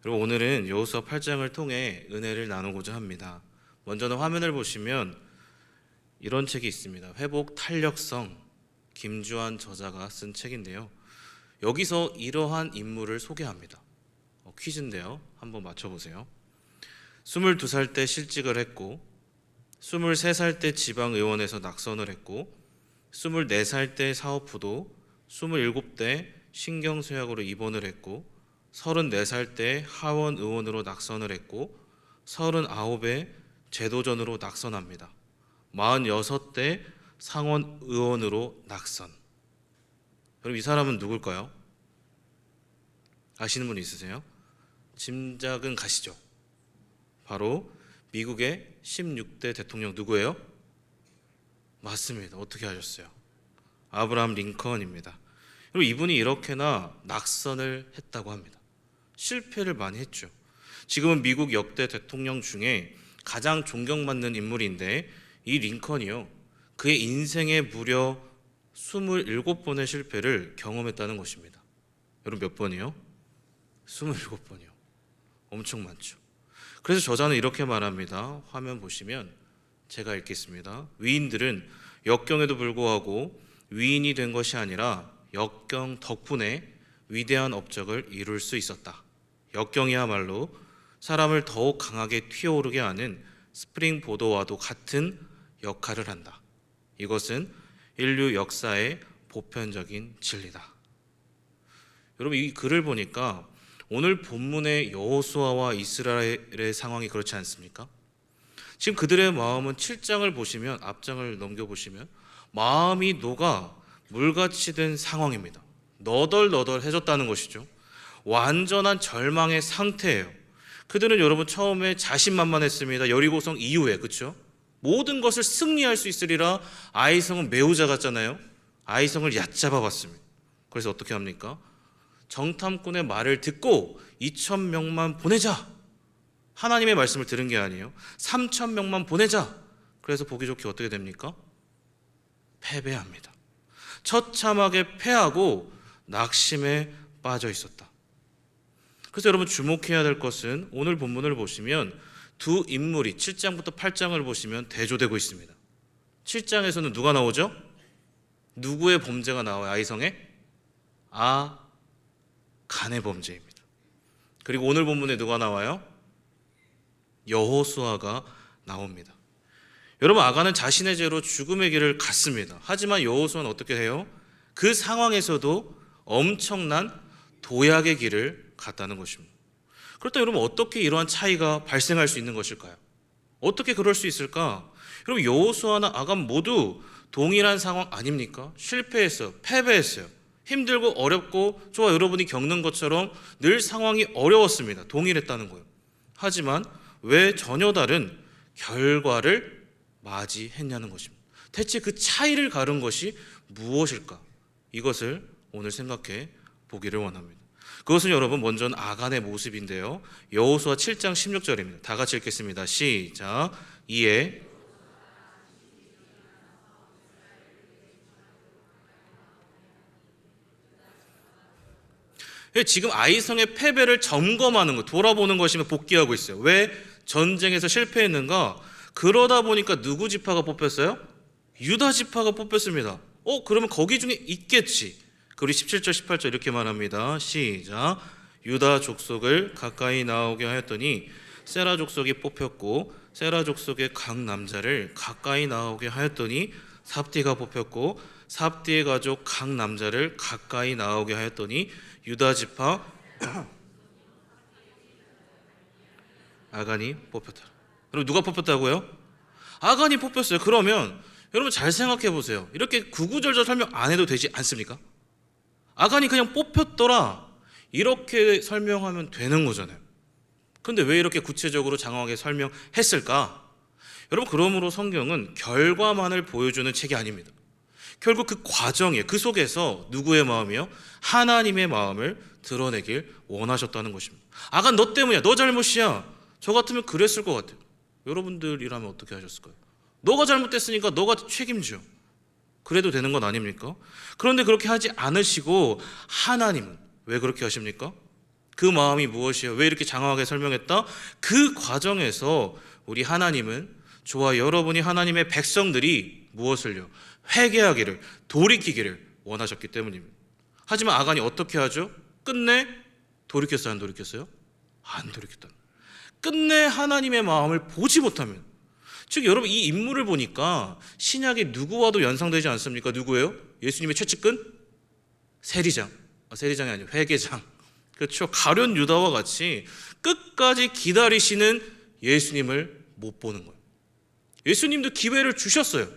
여러분, 오늘은 여호수아 8장을 통해 은혜를 나누고자 합니다. 먼저는 화면을 보시면 이런 책이 있습니다. 회복 탄력성, 김주환 저자가 쓴 책인데요. 여기서 이러한 인물을 소개합니다. 퀴즈인데요. 한번 맞춰보세요. 22살 때 실직을 했고, 23살 때 지방의원에서 낙선을 했고, 24살 때 사업부도, 27대 신경쇠약으로 입원을 했고, 34살 때 하원 의원으로 낙선을 했고, 39에 제도전으로 낙선합니다. 46대 상원 의원으로 낙선. 그럼 이 사람은 누굴까요? 아시는 분 있으세요? 짐작은 가시죠? 바로 미국의 16대 대통령 누구예요? 맞습니다. 어떻게 하셨어요? 아브라함 링컨입니다. 그리고 이분이 이렇게나 낙선을 했다고 합니다. 실패를 많이 했죠. 지금은 미국 역대 대통령 중에 가장 존경받는 인물인데, 이 링컨이요, 그의 인생에 무려 27번의 실패를 경험했다는 것입니다. 여러분, 몇 번이요? 27번이요. 엄청 많죠. 그래서 저자는 이렇게 말합니다. 화면 보시면 제가 읽겠습니다. 위인들은 역경에도 불구하고 위인이 된 것이 아니라 역경 덕분에 위대한 업적을 이룰 수 있었다. 역경이야말로 사람을 더욱 강하게 튀어오르게 하는 스프링보드와도 같은 역할을 한다. 이것은 인류 역사의 보편적인 진리다. 여러분, 이 글을 보니까 오늘 본문의 여호수아와 이스라엘의 상황이 그렇지 않습니까? 지금 그들의 마음은 7장을 보시면, 앞장을 넘겨보시면 마음이 녹아 물같이 된 상황입니다. 너덜너덜해졌다는 것이죠. 완전한 절망의 상태예요. 그들은 여러분 처음에 자신만만했습니다. 여리고성 이후에, 그렇죠? 모든 것을 승리할 수 있으리라 아이성은 매우 작았잖아요. 아이성을 얕잡아 봤습니다. 그래서 어떻게 합니까? 정탐꾼의 말을 듣고 2,000명만 보내자. 하나님의 말씀을 들은 게 아니에요. 3,000명만 보내자. 그래서 보기 좋게 어떻게 됩니까? 패배합니다. 처참하게 패하고 낙심에 빠져 있었다. 그래서 여러분 주목해야 될 것은 오늘 본문을 보시면 두 인물이 7장부터 8장을 보시면 대조되고 있습니다. 7장에서는 누가 나오죠? 누구의 범죄가 나와요? 아이성의? 간의 범죄입니다. 그리고 오늘 본문에 누가 나와요? 여호수아가 나옵니다. 여러분, 아간은 자신의 죄로 죽음의 길을 갔습니다. 하지만 여호수아는 어떻게 해요? 그 상황에서도 엄청난 도약의 길을 갔다는 것입니다. 그렇다면 여러분, 어떻게 이러한 차이가 발생할 수 있는 것일까요? 어떻게 그럴 수 있을까? 여러분, 여호수아나 아간 모두 동일한 상황 아닙니까? 실패했어요. 패배했어요. 힘들고 어렵고 저와 여러분이 겪는 것처럼 늘 상황이 어려웠습니다. 동일했다는 거예요. 하지만 왜 전혀 다른 결과를 맞이했냐는 것입니다. 대체 그 차이를 가른 것이 무엇일까? 이것을 오늘 생각해 보기를 원합니다. 그것은 여러분 먼저는 아간의 모습인데요. 여호수아 7장 16절입니다. 다 같이 읽겠습니다. 시작. 이에 지금 아이성의 패배를 점검하는 거, 돌아보는 것이면 복귀하고 있어요. 왜 전쟁에서 실패했는가? 그러다 보니까 누구 지파가 뽑혔어요? 유다 지파가 뽑혔습니다. 그러면 거기 중에 있겠지. 그리고 17절 18절 이렇게 말합니다. 시작. 유다 족속을 가까이 나오게 하였더니 세라 족속이 뽑혔고, 세라 족속의 각 남자를 가까이 나오게 하였더니 삽디가 뽑혔고, 삽디의 가족 각 남자를 가까이 나오게 하였더니 유다 지파 아간이 뽑혔다. 여러분, 누가 뽑혔다고요? 아간이 뽑혔어요. 그러면 여러분 잘 생각해 보세요. 이렇게 구구절절 설명 안 해도 되지 않습니까? 아간이 그냥 뽑혔더라, 이렇게 설명하면 되는 거잖아요. 그런데 왜 이렇게 구체적으로 장황하게 설명했을까? 여러분, 그러므로 성경은 결과만을 보여주는 책이 아닙니다. 결국 그 과정에, 그 속에서 누구의 마음이요? 하나님의 마음을 드러내길 원하셨다는 것입니다. 아간 너 때문이야, 너 잘못이야. 저 같으면 그랬을 것 같아요. 여러분들이라면 어떻게 하셨을까요? 너가 잘못됐으니까 너가 책임져. 그래도 되는 건 아닙니까? 그런데 그렇게 하지 않으시고 하나님은 왜 그렇게 하십니까? 그 마음이 무엇이에요? 왜 이렇게 장황하게 설명했다? 그 과정에서 우리 하나님은 저와 여러분이 하나님의 백성들이 무엇을요? 회개하기를, 돌이키기를 원하셨기 때문입니다. 하지만 아간이 어떻게 하죠? 끝내 돌이켰어요? 안 돌이켰어요? 안 돌이켰다. 끝내 하나님의 마음을 보지 못하면, 즉 여러분 이 인물을 보니까 신약의 누구와도 연상되지 않습니까? 누구예요? 예수님의 최측근? 세리장. 세리장이 아니고 회계장. 그렇죠. 가룟 유다와 같이 끝까지 기다리시는 예수님을 못 보는 거예요. 예수님도 기회를 주셨어요.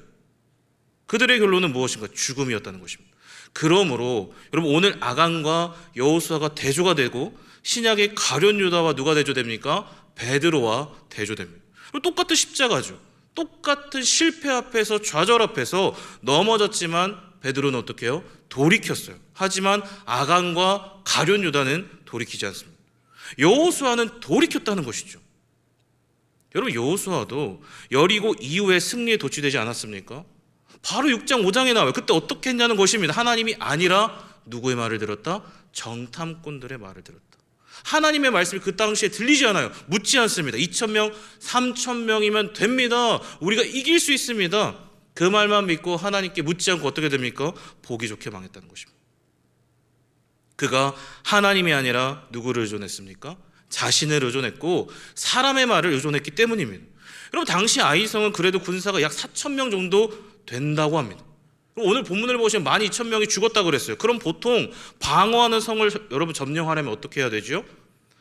그들의 결론은 무엇인가? 죽음이었다는 것입니다. 그러므로 여러분 오늘 아간과 여호수아가 대조가 되고 신약의 가룟 유다와 누가 대조됩니까? 베드로와 대조됩니다. 똑같은 십자가죠. 똑같은 실패 앞에서, 좌절 앞에서 넘어졌지만 베드로는 어떻게 해요? 돌이켰어요. 하지만 아간과 가룟 유다는 돌이키지 않습니다. 여호수아는 돌이켰다는 것이죠. 여러분 여호수아도 여리고 이후에 승리에 도취되지 않았습니까? 바로 6장 5장에 나와요. 그때 어떻게 했냐는 것입니다. 하나님이 아니라 누구의 말을 들었다? 정탐꾼들의 말을 들었다. 하나님의 말씀이 그 당시에 들리지 않아요. 묻지 않습니다. 2,000명, 3,000명이면 됩니다. 우리가 이길 수 있습니다. 그 말만 믿고 하나님께 묻지 않고 어떻게 됩니까? 보기 좋게 망했다는 것입니다. 그가 하나님이 아니라 누구를 의존했습니까? 자신을 의존했고 사람의 말을 의존했기 때문입니다. 여러분 당시 아이성은 그래도 군사가 약 4,000명 정도 된다고 합니다. 오늘 본문을 보시면 12,000명이 죽었다고 그랬어요. 그럼 보통 방어하는 성을 여러분 점령하려면 어떻게 해야 되죠?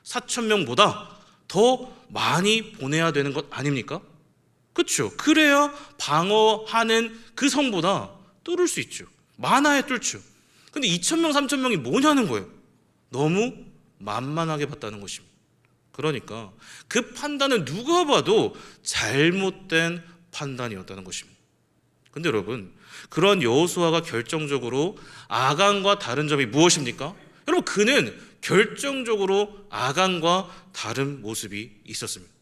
4,000명보다 더 많이 보내야 되는 것 아닙니까? 그렇죠. 그래야 방어하는 그 성보다 뚫을 수 있죠. 많아야 뚫죠. 근데 2,000명, 3,000명이 뭐냐는 거예요. 너무 만만하게 봤다는 것입니다. 그러니까 그 판단은 누가 봐도 잘못된 판단이었다는 것입니다. 근데 여러분 그런 여호수아가 결정적으로 아간과 다른 점이 무엇입니까? 여러분 그는 결정적으로 아간과 다른 모습이 있었습니다.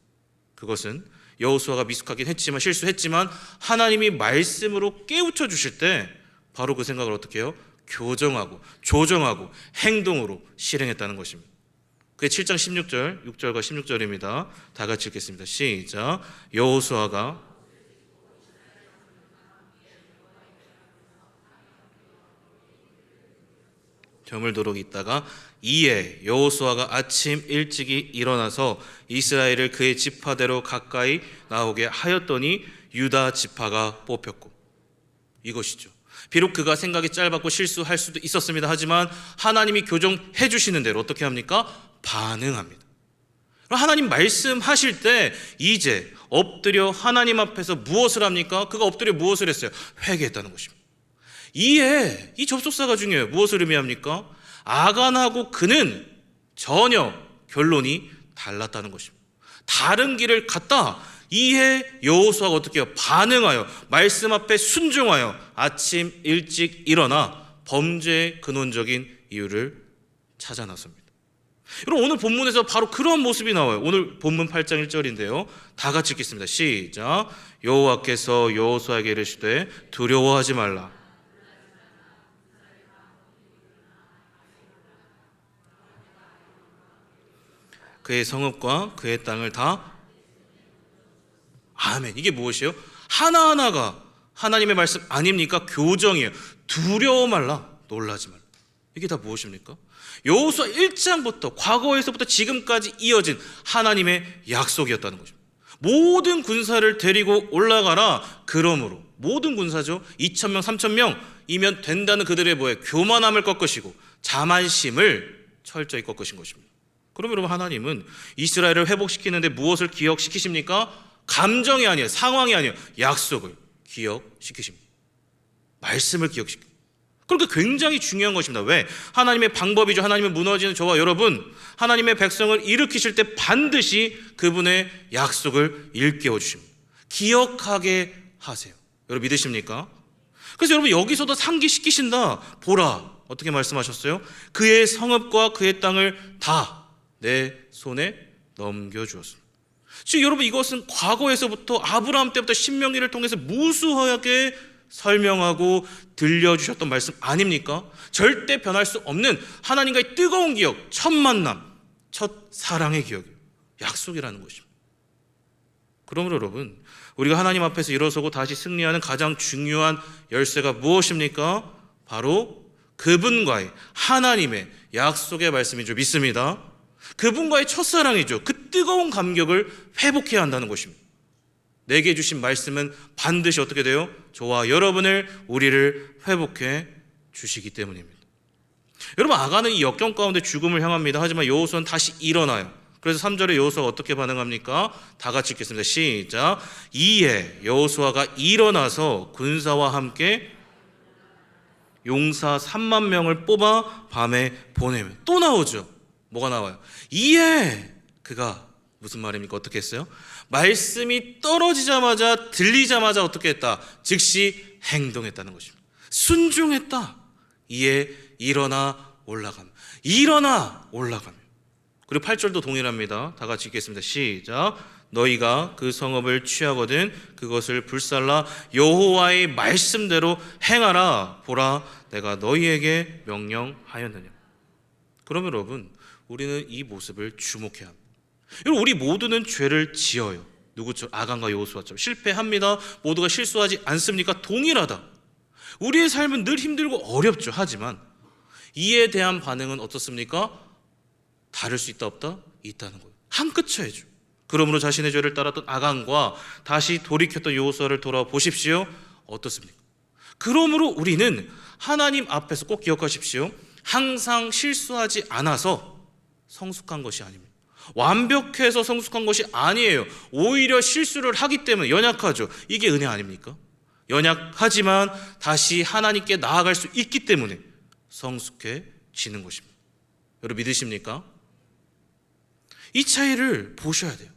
그것은 여호수아가 미숙하긴 했지만 실수했지만 하나님이 말씀으로 깨우쳐 주실 때 바로 그 생각을 어떻게 해요? 교정하고 조정하고 행동으로 실행했다는 것입니다. 그게 7장 16절, 6절과 16절입니다. 다 같이 읽겠습니다. 시작. 여호수아가 저물도록 있다가 이에 여호수아가 아침 일찍이 일어나서 이스라엘을 그의 지파대로 가까이 나오게 하였더니 유다 지파가 뽑혔고, 이것이죠. 비록 그가 생각이 짧았고 실수할 수도 있었습니다. 하지만 하나님이 교정해 주시는 대로 어떻게 합니까? 반응합니다. 하나님 말씀하실 때 이제 엎드려 하나님 앞에서 무엇을 합니까? 그가 엎드려 무엇을 했어요? 회개했다는 것입니다. 이에 이 접속사가 중요해요. 무엇을 의미합니까? 아간하고 그는 전혀 결론이 달랐다는 것입니다. 다른 길을 갔다. 이에 여호수아가 어떻게 해요? 반응하여 말씀 앞에 순종하여 아침 일찍 일어나 범죄의 근원적인 이유를 찾아 나섭니다. 여러분 오늘 본문에서 바로 그런 모습이 나와요. 오늘 본문 8장 1절인데요. 다 같이 읽겠습니다. 시작. 여호와께서 여호수아에게 이르시되 두려워하지 말라. 그의 성읍과 그의 땅을 다 아멘. 이게 무엇이에요? 하나하나가 하나님의 말씀 아닙니까? 교정이에요. 두려워 말라, 놀라지 말라. 이게 다 무엇입니까? 여호수아 1장부터 과거에서부터 지금까지 이어진 하나님의 약속이었다는 것입니다. 모든 군사를 데리고 올라가라. 그러므로 모든 군사죠. 2,000명, 3,000명이면 된다는 그들의 뭐예요? 교만함을 꺾으시고 자만심을 철저히 꺾으신 것입니다. 그럼 여러분 하나님은 이스라엘을 회복시키는데 무엇을 기억시키십니까? 감정이 아니에요. 상황이 아니에요. 약속을 기억시키십니다. 말씀을 기억시킵니다. 그러니까 굉장히 중요한 것입니다. 왜? 하나님의 방법이죠. 하나님은 무너지는 저와 여러분, 하나님의 백성을 일으키실 때 반드시 그분의 약속을 일깨워 주십니다. 기억하게 하세요. 여러분 믿으십니까? 그래서 여러분 여기서도 상기시키신다. 보라. 어떻게 말씀하셨어요? 그의 성읍과 그의 땅을 다 내 손에 넘겨주었습니다. 즉 여러분 이것은 과거에서부터 아브라함 때부터 신명기를 통해서 무수하게 설명하고 들려주셨던 말씀 아닙니까? 절대 변할 수 없는 하나님과의 뜨거운 기억, 첫 만남, 첫 사랑의 기억이에요. 약속이라는 것입니다. 그러므로 여러분, 우리가 하나님 앞에서 일어서고 다시 승리하는 가장 중요한 열쇠가 무엇입니까? 바로 그분과의 하나님의 약속의 말씀인 줄 믿습니다. 그분과의 첫사랑이죠. 그 뜨거운 감격을 회복해야 한다는 것입니다. 내게 주신 말씀은 반드시 어떻게 돼요? 저와 여러분을, 우리를 회복해 주시기 때문입니다. 여러분, 아간은 이 역경 가운데 죽음을 향합니다. 하지만 여호수아는 다시 일어나요. 그래서 3절에 여호수아가 어떻게 반응합니까? 다 같이 읽겠습니다. 시작. 이에 여호수아가 일어나서 군사와 함께 용사 3만 명을 뽑아 밤에 보내면, 또 나오죠. 뭐가 나와요? 이에 그가 무슨 말입니까? 어떻게 했어요? 말씀이 떨어지자마자, 들리자마자 어떻게 했다? 즉시 행동했다는 것입니다. 순종했다. 이에 일어나 올라가며, 일어나 올라가며. 그리고 8절도 동일합니다. 다 같이 읽겠습니다. 시작. 너희가 그 성읍을 취하거든 그것을 불살라 여호와의 말씀대로 행하라. 보라, 내가 너희에게 명령하였느냐. 그러면 여러분, 우리는 이 모습을 주목해야 합니다. 여러분, 우리 모두는 죄를 지어요. 누구처럼? 아간과 여호수아처럼 실패합니다. 모두가 실수하지 않습니까? 동일하다. 우리의 삶은 늘 힘들고 어렵죠. 하지만 이에 대한 반응은 어떻습니까? 다를 수 있다 없다? 있다는 거예요. 한 끗 차이죠. 그러므로 자신의 죄를 따랐던 아간과 다시 돌이켰던 여호수아를 돌아보십시오. 어떻습니까? 그러므로 우리는 하나님 앞에서 꼭 기억하십시오. 항상 실수하지 않아서 성숙한 것이 아닙니다. 완벽해서 성숙한 것이 아니에요. 오히려 실수를 하기 때문에 연약하죠. 이게 은혜 아닙니까? 연약하지만 다시 하나님께 나아갈 수 있기 때문에 성숙해지는 것입니다. 여러분, 믿으십니까? 이 차이를 보셔야 돼요.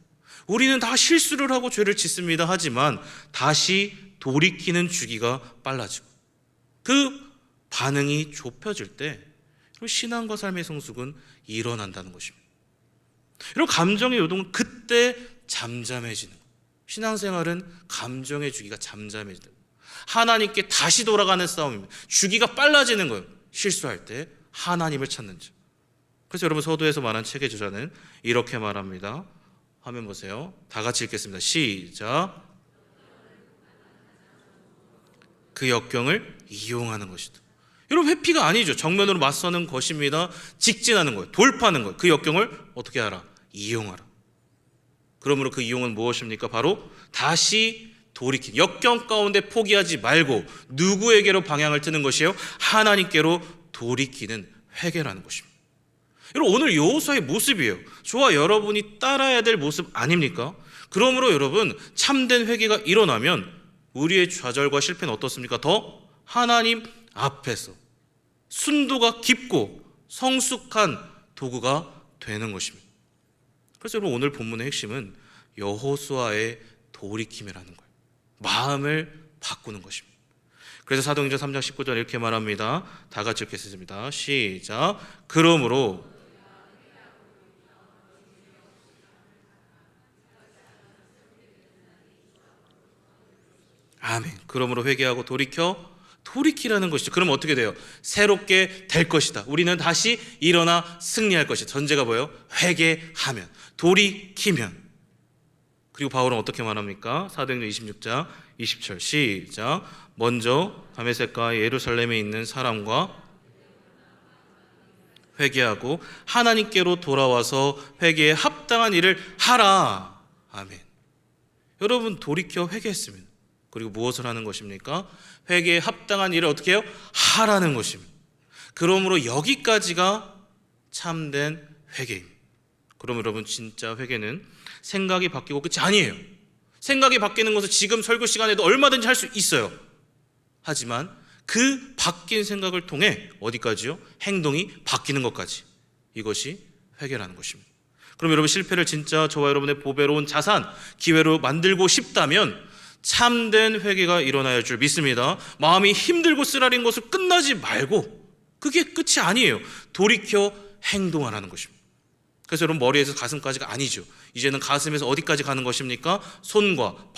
우리는 다 실수를 하고 죄를 짓습니다. 하지만 다시 돌이키는 주기가 빨라지고 그 반응이 좁혀질 때 신앙과 삶의 성숙은 일어난다는 것입니다. 여러분, 감정의 요동은 그때 잠잠해지는 거예요. 신앙생활은 감정의 주기가 잠잠해지는 거예요. 하나님께 다시 돌아가는 싸움입니다. 주기가 빨라지는 거예요. 실수할 때 하나님을 찾는 자. 그래서 여러분, 서두에서 말한 책의 저자는 이렇게 말합니다. 화면 보세요. 다 같이 읽겠습니다. 시작. 그 역경을 이용하는 것이다. 여러분, 회피가 아니죠. 정면으로 맞서는 것입니다. 직진하는 거예요. 돌파하는 거예요. 그 역경을 어떻게 하라? 이용하라. 그러므로 그 이용은 무엇입니까? 바로 다시 돌이킨, 역경 가운데 포기하지 말고 누구에게로 방향을 트는 것이에요? 하나님께로 돌이키는 회개라는 것입니다. 여러분, 오늘 여호수아의 모습이에요. 저와 여러분이 따라야 될 모습 아닙니까? 그러므로 여러분, 참된 회개가 일어나면 우리의 좌절과 실패는 어떻습니까? 더 하나님 앞에서 순도가 깊고 성숙한 도구가 되는 것입니다. 그래서 여러분, 오늘 본문의 핵심은 여호수아의 돌이킴이라는 거예요. 마음을 바꾸는 것입니다. 그래서 사도행전 3장 19절 이렇게 말합니다. 다 같이 읽겠습니다. 시작. 그러므로 아멘. 그러므로 회개하고 돌이키라는 것이죠. 그럼 어떻게 돼요? 새롭게 될 것이다. 우리는 다시 일어나 승리할 것이다. 전제가 뭐예요? 회개하면, 돌이키면. 그리고 바울은 어떻게 말합니까? 사도행전 26장 20절 시작. 먼저 다메섹과 예루살렘에 있는 사람과 회개하고 하나님께로 돌아와서 회개에 합당한 일을 하라. 아멘. 여러분, 돌이켜 회개했습니다. 그리고 무엇을 하는 것입니까? 회개에 합당한 일을 어떻게 해요? 하라는 것입니다. 그러므로 여기까지가 참된 회개입니다. 그럼 여러분, 진짜 회개는 생각이 바뀌고 끝이 아니에요. 생각이 바뀌는 것은 지금 설교 시간에도 얼마든지 할 수 있어요. 하지만 그 바뀐 생각을 통해 어디까지요? 행동이 바뀌는 것까지. 이것이 회개라는 것입니다. 그럼 여러분, 실패를 진짜 저와 여러분의 보배로운 자산, 기회로 만들고 싶다면 참된 회개가 일어나야 할 줄 믿습니다. 마음이 힘들고 쓰라린 것을 끝나지 말고, 그게 끝이 아니에요. 돌이켜 행동하라는 것입니다. 그래서 여러분, 머리에서 가슴까지가 아니죠. 이제는 가슴에서 어디까지 가는 것입니까? 손과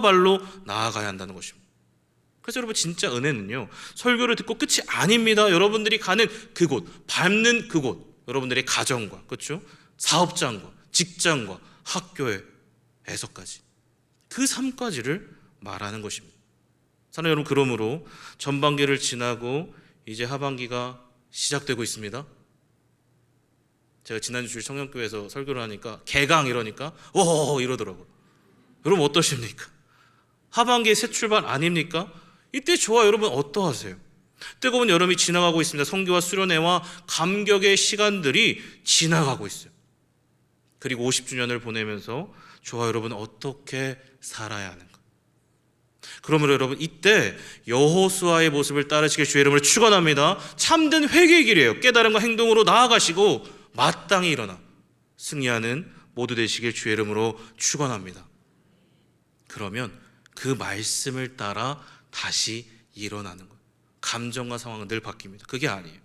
발로 나아가야 한다는 것입니다. 그래서 여러분, 진짜 은혜는요, 설교를 듣고 끝이 아닙니다. 여러분들이 가는 그곳, 밟는 그곳, 여러분들의 가정과, 그렇죠? 사업장과 직장과 학교에서까지 그 3가지를 말하는 것입니다. 사랑하는 여러분, 그러므로 전반기를 지나고 이제 하반기가 시작되고 있습니다. 제가 지난주 청년교회에서 설교를 하니까 개강 이러니까 오 이러더라고요. 여러분 어떠십니까? 하반기의 새 출발 아닙니까? 이때 저와 여러분 어떠하세요? 뜨거운 여름이 지나가고 있습니다. 성교와 수련회와 감격의 시간들이 지나가고 있어요. 그리고 50주년을 보내면서 저와 여러분 어떻게 살아야 하는가? 그러므로 여러분 이때 여호수아의 모습을 따르시길 주의 이름으로 축원합니다. 참된 회개의 길이에요. 깨달음과 행동으로 나아가시고 마땅히 일어나 승리하는 모두 되시길 주의 이름으로 축원합니다. 그러면 그 말씀을 따라 다시 일어나는 거예요. 감정과 상황은 늘 바뀝니다. 그게 아니에요.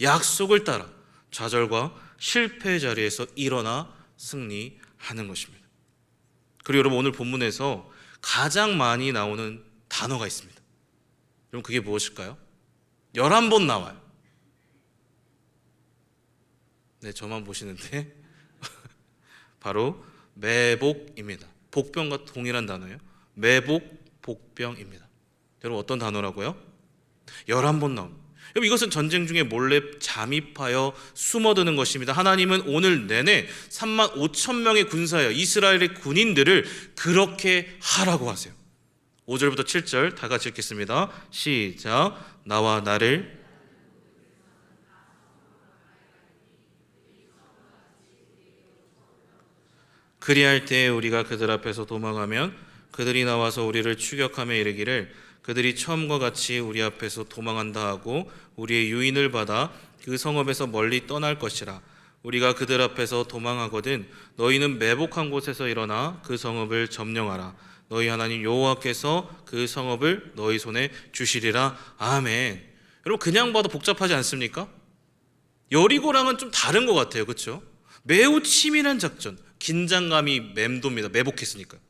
약속을 따라 좌절과 실패의 자리에서 일어나 승리하는 것입니다. 그리고 여러분 오늘 본문에서 가장 많이 나오는 단어가 있습니다. 여러분 그게 무엇일까요? 11번 나와요. 네, 저만 보시는데 바로 매복입니다. 복병과 동일한 단어예요. 매복, 복병입니다. 여러분 어떤 단어라고요? 11번 나옵니다. 여러분 이것은 전쟁 중에 몰래 잠입하여 숨어드는 것입니다. 하나님은 오늘 내내 3만 5천 명의 군사여 이스라엘의 군인들을 그렇게 하라고 하세요. 5절부터 7절 다 같이 읽겠습니다. 시작. 나와 나를 그리할 때에 우리가 그들 앞에서 도망하면 그들이 나와서 우리를 추격하며 이르기를 그들이 처음과 같이 우리 앞에서 도망한다 하고 우리의 유인을 받아 그 성읍에서 멀리 떠날 것이라. 우리가 그들 앞에서 도망하거든 너희는 매복한 곳에서 일어나 그 성읍을 점령하라. 너희 하나님 여호와께서 그 성읍을 너희 손에 주시리라. 아멘. 여러분 그냥 봐도 복잡하지 않습니까? 여리고랑은 좀 다른 것 같아요. 그렇죠? 매우 치밀한 작전, 긴장감이 맴돕니다. 매복했으니까요.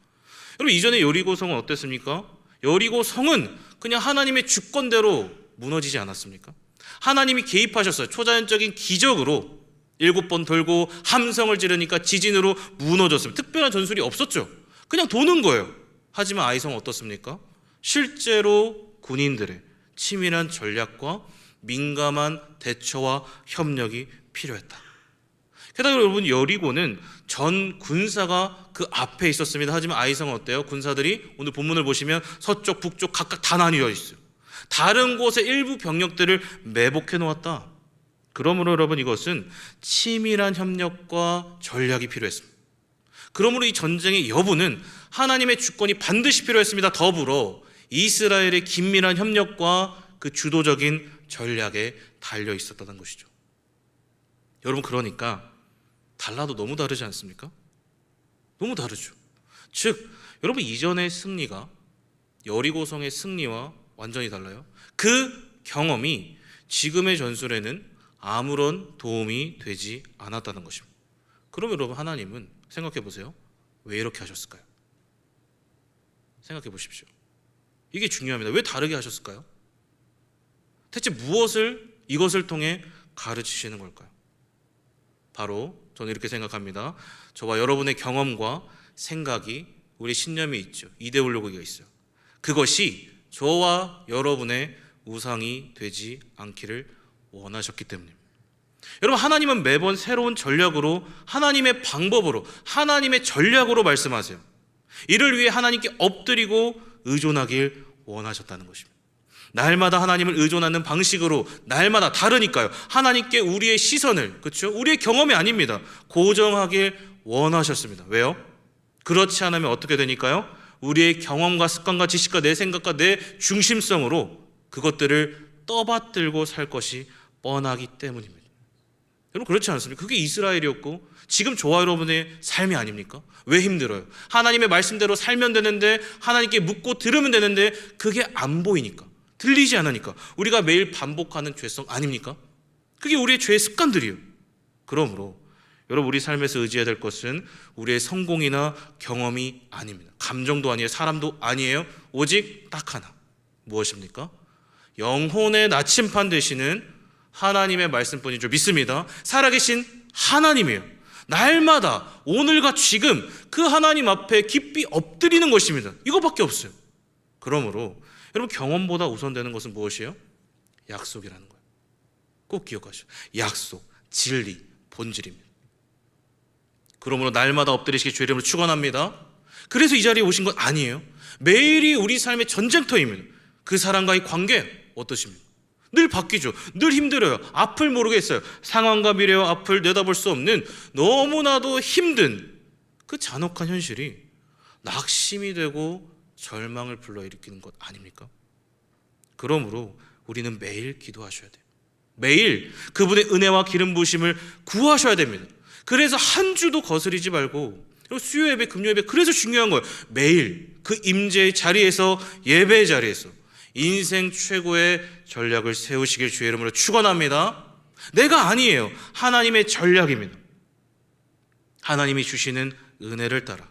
여러분 이전에 여리고 성은 어땠습니까? 여리고 성은 그냥 하나님의 주권대로 무너지지 않았습니까? 하나님이 개입하셨어요. 초자연적인 기적으로 7번 돌고 함성을 지르니까 지진으로 무너졌습니다. 특별한 전술이 없었죠. 그냥 도는 거예요. 하지만 아이성은 어떻습니까? 실제로 군인들의 치밀한 전략과 민감한 대처와 협력이 필요했다. 게다가 여러분 여리고는 전 군사가 그 앞에 있었습니다. 하지만 아이성은 어때요? 군사들이 오늘 본문을 보시면 서쪽 북쪽 각각 다 나뉘어 있어요. 다른 곳의 일부 병력들을 매복해 놓았다. 그러므로 여러분 이것은 치밀한 협력과 전략이 필요했습니다. 그러므로 이 전쟁의 여부는 하나님의 주권이 반드시 필요했습니다. 더불어 이스라엘의 긴밀한 협력과 그 주도적인 전략에 달려 있었다는 것이죠. 여러분 그러니까 달라도 너무 다르지 않습니까? 너무 다르죠. 즉 여러분 이전의 승리가 여리고성의 승리와 완전히 달라요. 그 경험이 지금의 전술에는 아무런 도움이 되지 않았다는 것입니다. 그럼 여러분 하나님은 생각해 보세요. 왜 이렇게 하셨을까요? 생각해 보십시오. 이게 중요합니다. 왜 다르게 하셨을까요? 대체 무엇을 이것을 통해 가르치시는 걸까요? 바로 저는 이렇게 생각합니다. 저와 여러분의 경험과 생각이 우리 신념이 있죠. 이데올로기가 있어요. 그것이 저와 여러분의 우상이 되지 않기를 원하셨기 때문입니다. 여러분 하나님은 매번 새로운 전략으로 하나님의 방법으로 하나님의 전략으로 말씀하세요. 이를 위해 하나님께 엎드리고 의존하길 원하셨다는 것입니다. 날마다 하나님을 의존하는 방식으로 날마다 다르니까요. 하나님께 우리의 시선을, 그렇죠? 우리의 경험이 아닙니다. 고정하길 원하셨습니다. 왜요? 그렇지 않으면 어떻게 되니까요? 우리의 경험과 습관과 지식과 내 생각과 내 중심성으로 그것들을 떠받들고 살 것이 뻔하기 때문입니다. 여러분 그렇지 않습니까? 그게 이스라엘이었고 지금 저와 여러분의 삶이 아닙니까? 왜 힘들어요? 하나님의 말씀대로 살면 되는데 하나님께 묻고 들으면 되는데 그게 안 보이니까, 들리지 않으니까 우리가 매일 반복하는 죄성 아닙니까? 그게 우리의 죄의 습관들이에요. 그러므로 여러분 우리 삶에서 의지해야 될 것은 우리의 성공이나 경험이 아닙니다. 감정도 아니에요. 사람도 아니에요. 오직 딱 하나. 무엇입니까? 영혼의 나침판 되시는 하나님의 말씀뿐이죠. 믿습니다. 살아계신 하나님이에요. 날마다 오늘과 지금 그 하나님 앞에 깊이 엎드리는 것입니다. 이거밖에 없어요. 그러므로 여러분, 경험보다 우선되는 것은 무엇이에요? 약속이라는 거예요. 꼭 기억하시오. 약속, 진리, 본질입니다. 그러므로 날마다 엎드리시기 주의 이름으로 축원합니다. 그래서 이 자리에 오신 것 아니에요. 매일이 우리 삶의 전쟁터입니다. 그 사람과의 관계 어떠십니까? 늘 바뀌죠. 늘 힘들어요. 앞을 모르겠어요. 상황과 미래와 앞을 내다볼 수 없는 너무나도 힘든 그 잔혹한 현실이 낙심이 되고 절망을 불러일으키는 것 아닙니까? 그러므로 우리는 매일 기도하셔야 돼요. 매일 그분의 은혜와 기름 부으심을 구하셔야 됩니다. 그래서 한 주도 거스리지 말고, 수요 예배, 금요 예배, 그래서 중요한 거예요. 매일 그 임재의 자리에서, 예배의 자리에서 인생 최고의 전략을 세우시길 주의 이름으로 축원합니다. 내가 아니에요. 하나님의 전략입니다. 하나님이 주시는 은혜를 따라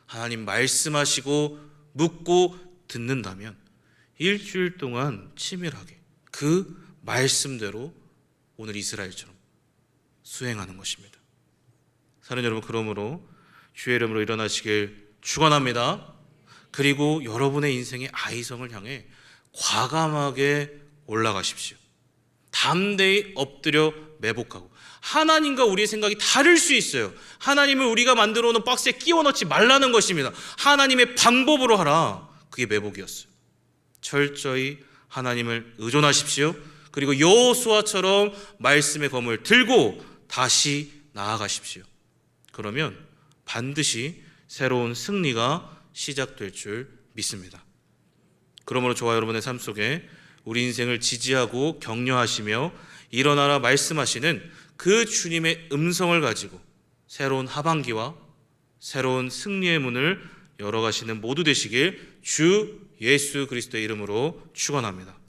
하나님 말씀하시고 묻고 듣는다면 일주일 동안 치밀하게 그 말씀대로 오늘 이스라엘처럼 수행하는 것입니다. 사랑하는 여러분, 그러므로 주의 이름으로 일어나시길 축원합니다. 그리고 여러분의 인생의 아이성을 향해 과감하게 올라가십시오. 담대히 엎드려 매복하고, 하나님과 우리의 생각이 다를 수 있어요. 하나님을 우리가 만들어 놓은 박스에 끼워 넣지 말라는 것입니다. 하나님의 방법으로 하라. 그게 매복이었어요. 철저히 하나님을 의존하십시오. 그리고 여호수아처럼 말씀의 검을 들고 다시 나아가십시오. 그러면 반드시 새로운 승리가 시작될 줄 믿습니다. 그러므로 저와 여러분의 삶 속에 우리 인생을 지지하고 격려하시며 일어나라 말씀하시는 그 주님의 음성을 가지고 새로운 하반기와 새로운 승리의 문을 열어가시는 모두 되시길 주 예수 그리스도의 이름으로 축원합니다.